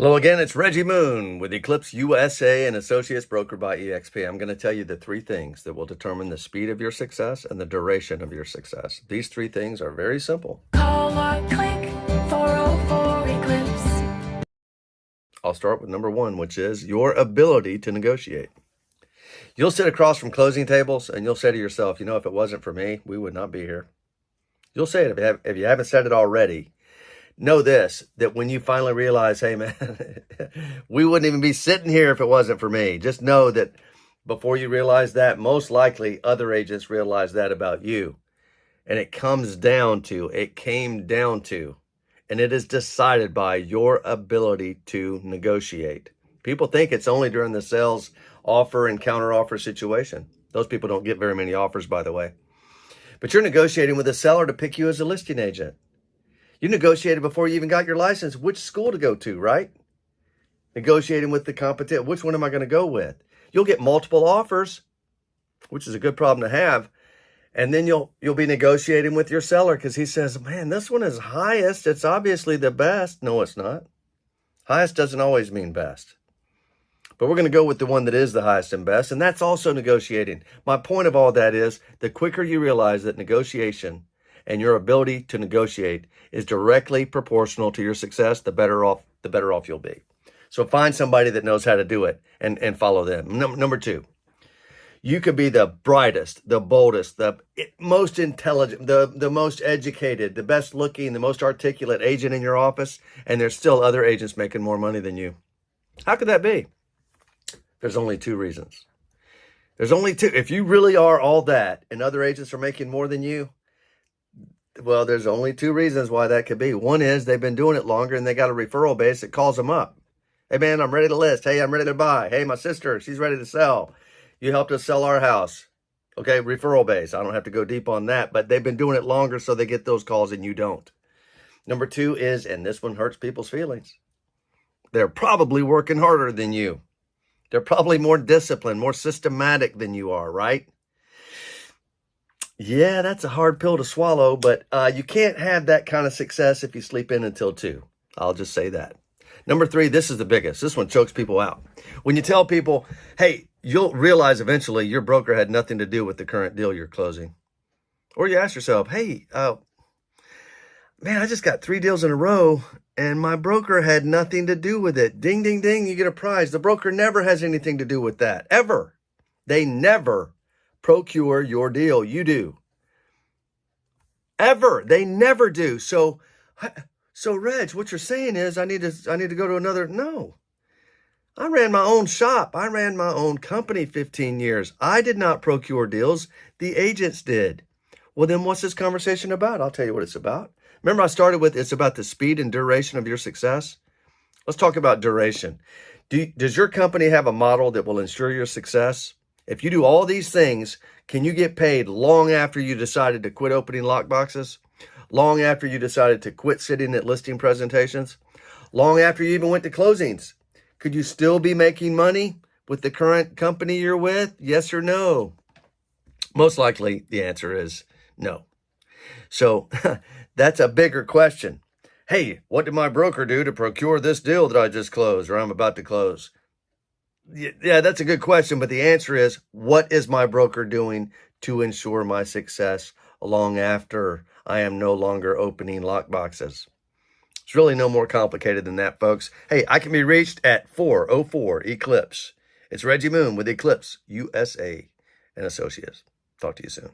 Hello again, it's Reggie Moon with Eclipse USA and Associates brokered by eXp. I'm going to tell you the three things that will determine the speed of your success and the duration of your success. These three things are very simple. Call or click 404 Eclipse. I'll start with number one, which is your ability to negotiate. You'll sit across from closing tables and you'll say to yourself, you know, if it wasn't for me, we would not be here. You'll say it if you haven't said it already. Know this, that when you finally realize, hey man, we wouldn't even be sitting here if it wasn't for me. Just know that before you realize that, most likely other agents realize that about you. And it came down to, and it is decided by your ability to negotiate. People think it's only during the sales offer and counter offer situation. Those people don't get very many offers, by the way. But you're negotiating with a seller to pick you as a listing agent. You negotiated before you even got your license, which school to go to, right? Negotiating with the competition. Which one am I going to go with? You'll get multiple offers, which is a good problem to have. And then you'll be negotiating with your seller because he says, man, this one is highest. It's obviously the best. No, it's not. Highest doesn't always mean best. But we're going to go with the one that is the highest and best. And that's also negotiating. My point of all that is the quicker you realize that negotiation and your ability to negotiate is directly proportional to your success, the better off you'll be. So find somebody that knows how to do it and follow them. Number two, you could be the brightest, the boldest, the most intelligent, the most educated, the best looking, the most articulate agent in your office, and there's still other agents making more money than you. How could that be? There's only two reasons. There's only two. If you really are all that and other agents are making more than you, well, there's only two reasons why that could be. One is they've been doing it longer and they got a referral base that calls them up. Hey, man, I'm ready to list. Hey, I'm ready to buy. Hey, my sister, she's ready to sell. You helped us sell our house. Okay, referral base. I don't have to go deep on that, but they've been doing it longer, so they get those calls and you don't. Number two is, and this one hurts people's feelings, they're probably working harder than you. They're probably more disciplined, more systematic than you are, right? Yeah, that's a hard pill to swallow, but you can't have that kind of success if you sleep in until 2. I'll just say that. Number 3, this is the biggest. This one chokes people out. When you tell people, hey, you'll realize eventually your broker had nothing to do with the current deal you're closing. Or you ask yourself, hey, man, I just got 3 deals in a row and my broker had nothing to do with it. Ding, ding, ding, you get a prize. The broker never has anything to do with that, ever. They never procure your deal. You do. Ever. They never do. So Reg, what you're saying is I need to go to another. No. I ran my own shop. I ran my own company 15 years. I did not procure deals. The agents did. Well, then what's this conversation about? I'll tell you what it's about. Remember I started with it's about the speed and duration of your success? Let's talk about duration. Does your company have a model that will ensure your success? If you do all these things, can you get paid long after you decided to quit opening lockboxes? Long after you decided to quit sitting at listing presentations? Long after you even went to closings? Could you still be making money with the current company you're with? Yes or no? Most likely the answer is no. So that's a bigger question. Hey, what did my broker do to procure this deal that I just closed or I'm about to close? Yeah, that's a good question, but the answer is, what is my broker doing to ensure my success long after I am no longer opening lockboxes? It's really no more complicated than that, folks. Hey, I can be reached at 404 Eclipse. It's Reggie Moon with Eclipse USA and Associates. Talk to you soon.